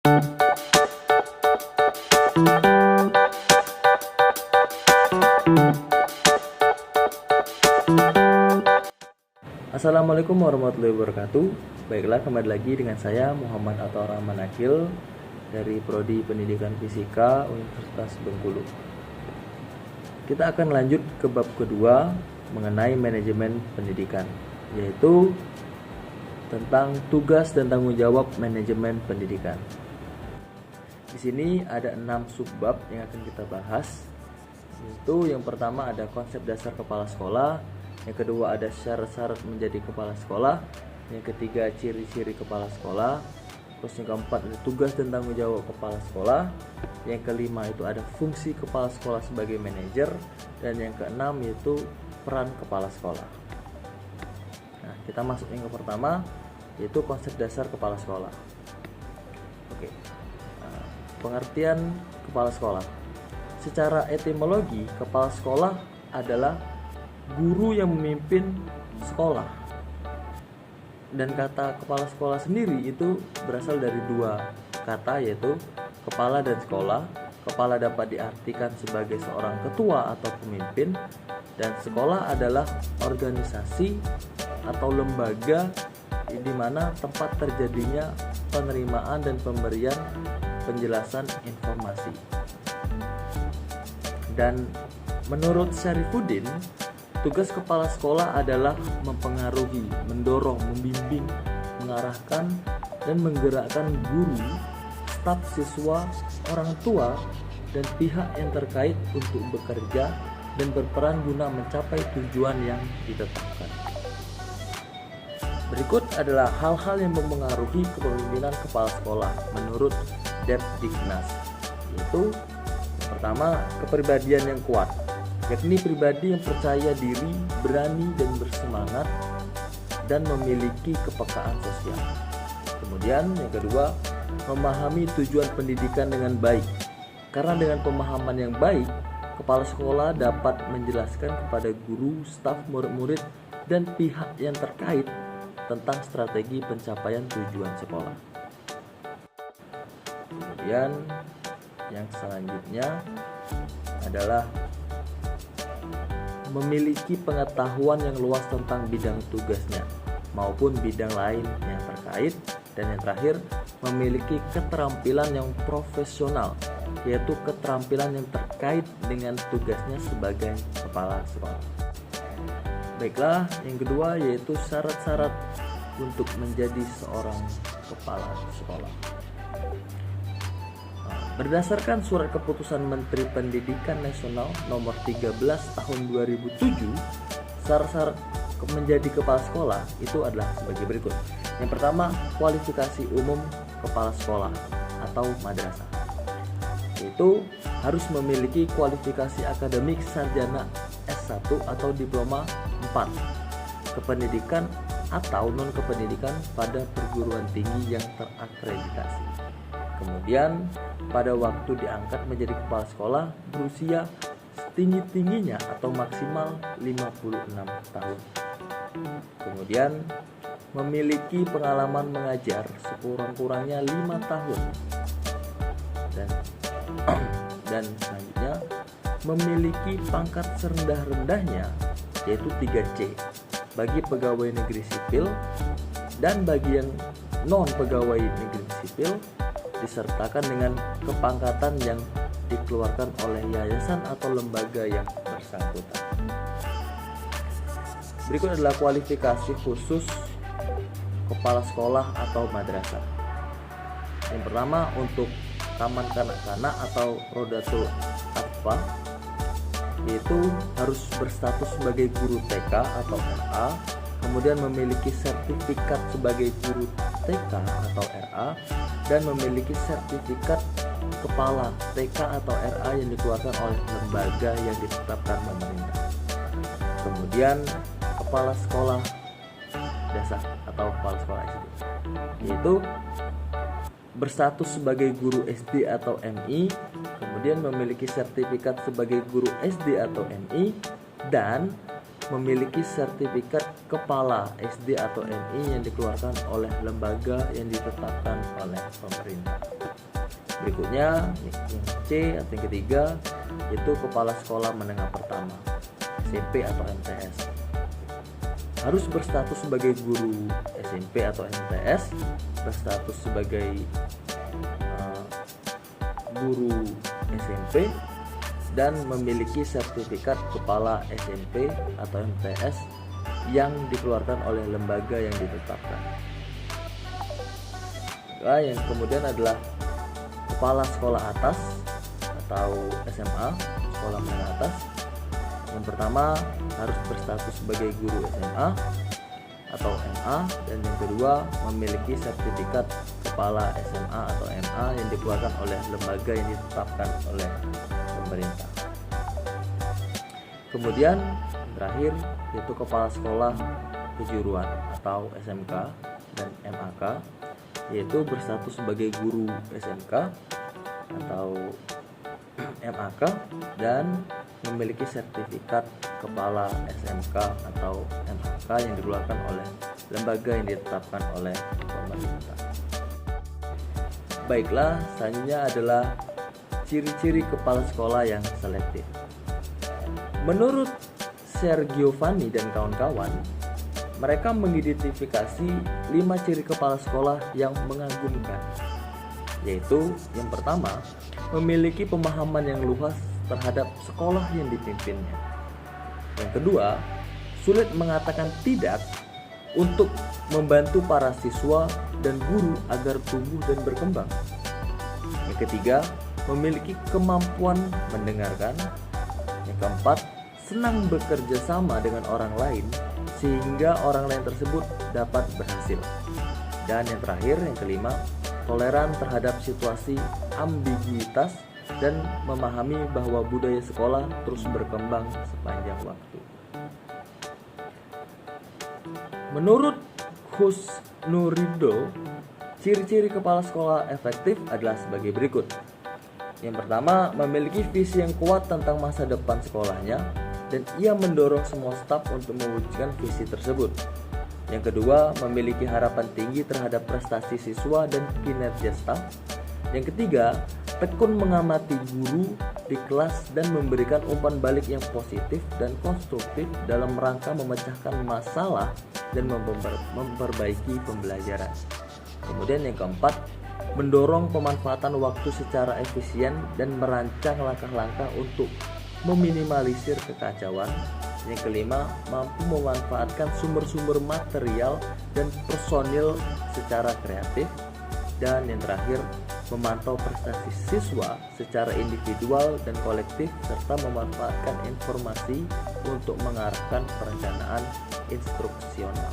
Assalamualaikum warahmatullahi wabarakatuh. Baiklah, kembali lagi dengan saya Muhammad Atau Rahman Akil dari Prodi Pendidikan Fisika Universitas Bengkulu. Kita akan lanjut ke bab kedua mengenai manajemen pendidikan, yaitu tentang tugas dan tanggung jawab manajemen pendidikan. Di sini ada 6 subbab yang akan kita bahas. Yaitu yang pertama ada konsep dasar kepala sekolah, yang kedua ada syarat-syarat menjadi kepala sekolah, yang ketiga ciri-ciri kepala sekolah, terus yang keempat ada tugas dan tanggung jawab kepala sekolah, yang kelima itu ada fungsi kepala sekolah sebagai manajer, dan yang keenam yaitu peran kepala sekolah. Nah, kita masuk yang ke pertama, yaitu konsep dasar kepala sekolah. Oke. Nah, pengertian kepala sekolah. Secara etimologi, kepala sekolah adalah guru yang memimpin sekolah. Dan kata kepala sekolah sendiri itu berasal dari dua kata, yaitu kepala dan sekolah. Kepala dapat diartikan sebagai seorang ketua atau pemimpin, dan sekolah adalah organisasi atau lembaga di mana tempat terjadinya penerimaan dan pemberian penjelasan informasi. Dan menurut Syarifuddin, tugas kepala sekolah adalah mempengaruhi, mendorong, membimbing, mengarahkan, dan menggerakkan guru, staf siswa, orang tua, dan pihak yang terkait untuk bekerja dan berperan guna mencapai tujuan yang ditetapkan. Berikut adalah hal-hal yang mempengaruhi kepemimpinan kepala sekolah menurut Depdiknas, yaitu yang pertama, kepribadian yang kuat, yakni pribadi yang percaya diri, berani dan bersemangat, dan memiliki kepekaan sosial. Kemudian yang kedua, memahami tujuan pendidikan dengan baik, karena dengan pemahaman yang baik, kepala sekolah dapat menjelaskan kepada guru, staf, murid-murid, dan pihak yang terkait tentang strategi pencapaian tujuan sekolah. Kemudian yang selanjutnya adalah memiliki pengetahuan yang luas tentang bidang tugasnya maupun bidang lain yang terkait. Dan yang terakhir, memiliki keterampilan yang profesional, yaitu keterampilan yang terkait dengan tugasnya sebagai kepala sekolah. Baiklah, yang kedua yaitu syarat-syarat untuk menjadi seorang kepala sekolah. Berdasarkan surat keputusan Menteri Pendidikan Nasional nomor 13 tahun 2007, syarat-syarat menjadi kepala sekolah itu adalah sebagai berikut. Yang pertama, kualifikasi umum kepala sekolah atau madrasah. Yaitu harus memiliki kualifikasi akademik sarjana S1 atau diploma 4 kependidikan atau non-kependidikan pada perguruan tinggi yang terakreditasi. Kemudian pada waktu diangkat menjadi kepala sekolah berusia setinggi-tingginya atau maksimal 56 tahun. Kemudian memiliki pengalaman mengajar sekurang-kurangnya 5 tahun. Dan selanjutnya memiliki pangkat serendah-rendahnya yaitu 3C bagi pegawai negeri sipil, dan bagi yang non pegawai negeri sipil disertakan dengan kepangkatan yang dikeluarkan oleh yayasan atau lembaga yang bersangkutan. Berikut adalah kualifikasi khusus kepala sekolah atau madrasah. Yang pertama, untuk taman kanak-kanak atau Rodatul Atfal, yaitu harus berstatus sebagai guru TK atau RA, kemudian memiliki sertifikat sebagai guru TK atau RA, dan memiliki sertifikat kepala TK atau RA yang dikeluarkan oleh lembaga yang ditetapkan pemerintah. Kemudian kepala sekolah dasar atau kepala sekolah SD, yaitu berstatus sebagai guru SD atau MI, kemudian memiliki sertifikat sebagai guru SD atau MI, dan memiliki sertifikat kepala SD atau MI yang dikeluarkan oleh lembaga yang ditetapkan oleh pemerintah. Berikutnya yang C atau yang ketiga yaitu kepala sekolah menengah pertama SMP atau MTS. Harus berstatus sebagai guru SMP atau MTS, berstatus sebagai guru SMP, dan memiliki sertifikat kepala SMP atau MTS yang dikeluarkan oleh lembaga yang ditetapkan. Yang kemudian adalah kepala sekolah atas atau SMA, sekolah menengah atas. Yang pertama harus berstatus sebagai guru SMA atau MA, dan yang kedua memiliki sertifikat kepala SMA atau MA yang dikeluarkan oleh lembaga yang ditetapkan oleh pemerintah. Kemudian terakhir yaitu kepala sekolah kejuruan atau SMK dan MAK, yaitu berstatus sebagai guru SMK atau MAK dan memiliki sertifikat kepala SMK atau MAK yang dikeluarkan oleh lembaga yang ditetapkan oleh pemerintah. Baiklah, selanjutnya adalah ciri-ciri kepala sekolah yang selektif. Menurut Sergio Vanni dan kawan-kawan, mereka mengidentifikasi 5 ciri kepala sekolah yang mengagumkan, yaitu yang pertama, memiliki pemahaman yang luas terhadap sekolah yang dipimpinnya. Yang kedua, sulit mengatakan tidak untuk membantu para siswa dan guru agar tumbuh dan berkembang. Yang ketiga, memiliki kemampuan mendengarkan. Yang keempat, senang bekerja sama dengan orang lain sehingga orang lain tersebut dapat berhasil. Dan yang terakhir, yang kelima, toleran terhadap situasi ambiguitas dan memahami bahwa budaya sekolah terus berkembang sepanjang waktu. Menurut Husnurido, ciri-ciri kepala sekolah efektif adalah sebagai berikut. Yang pertama, memiliki visi yang kuat tentang masa depan sekolahnya dan ia mendorong semua staf untuk mewujudkan visi tersebut. Yang kedua, memiliki harapan tinggi terhadap prestasi siswa dan kinerja staf. Yang ketiga, tekun mengamati guru di kelas dan memberikan umpan balik yang positif dan konstruktif dalam rangka memecahkan masalah dan memperbaiki pembelajaran. Kemudian yang keempat, mendorong pemanfaatan waktu secara efisien dan merancang langkah-langkah untuk meminimalisir kekacauan. Yang kelima, mampu memanfaatkan sumber-sumber material dan personil secara kreatif. Dan yang terakhir, memantau prestasi siswa secara individual dan kolektif serta memanfaatkan informasi untuk mengarahkan perencanaan instruksional.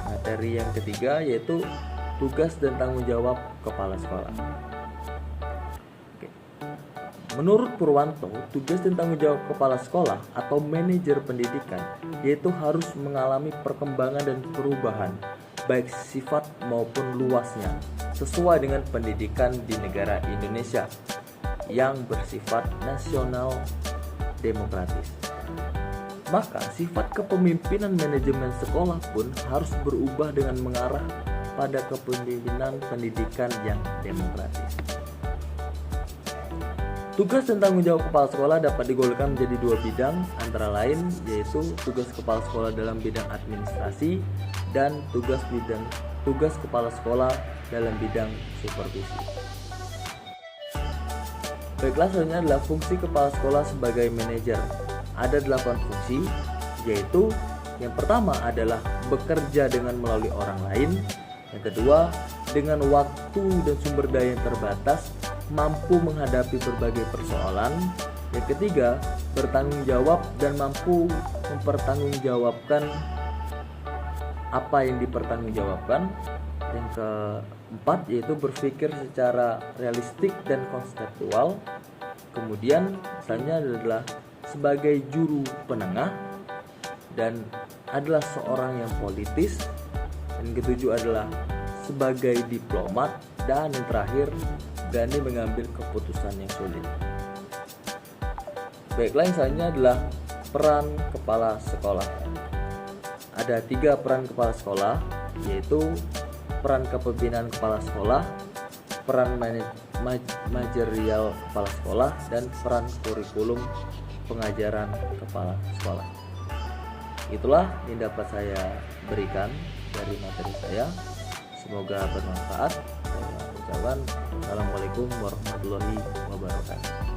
Materi yang ketiga yaitu tugas dan tanggung jawab kepala sekolah. Menurut Purwanto, tugas dan tanggung jawab kepala sekolah atau manajer pendidikan yaitu harus mengalami perkembangan dan perubahan baik sifat maupun luasnya sesuai dengan pendidikan di negara Indonesia yang bersifat nasional demokratis. Maka sifat kepemimpinan manajemen sekolah pun harus berubah dengan mengarah pada kepemimpinan pendidikan yang demokratis. Tugas dan tanggung jawab kepala sekolah dapat digolongkan menjadi 2 bidang, antara lain yaitu tugas kepala sekolah dalam bidang administrasi dan tugas kepala sekolah dalam bidang supervisi. Baiklah, selanjutnya adalah fungsi kepala sekolah sebagai manajer. Ada 8 fungsi, yaitu yang pertama adalah bekerja dengan melalui orang lain. Yang kedua, dengan waktu dan sumber daya yang terbatas, mampu menghadapi berbagai persoalan. Yang ketiga, bertanggung jawab dan mampu mempertanggungjawabkan apa yang dipertanggungjawabkan. Yang keempat yaitu berpikir secara realistik dan konseptual. Kemudian selanjutnya adalah sebagai juru penengah dan adalah seorang yang politis. Dan ketujuh adalah sebagai diplomat, dan yang terakhir berani mengambil keputusan yang sulit. Baiklah, yang selanjutnya adalah peran kepala sekolah. Ada 3 peran kepala sekolah, yaitu peran kepemimpinan kepala sekolah, peran manajerial kepala sekolah, dan peran kurikulum pengajaran kepala sekolah. Itulah yang dapat saya berikan dari materi saya. Semoga bermanfaat. Saya ucapkan Assalamualaikum warahmatullahi wabarakatuh.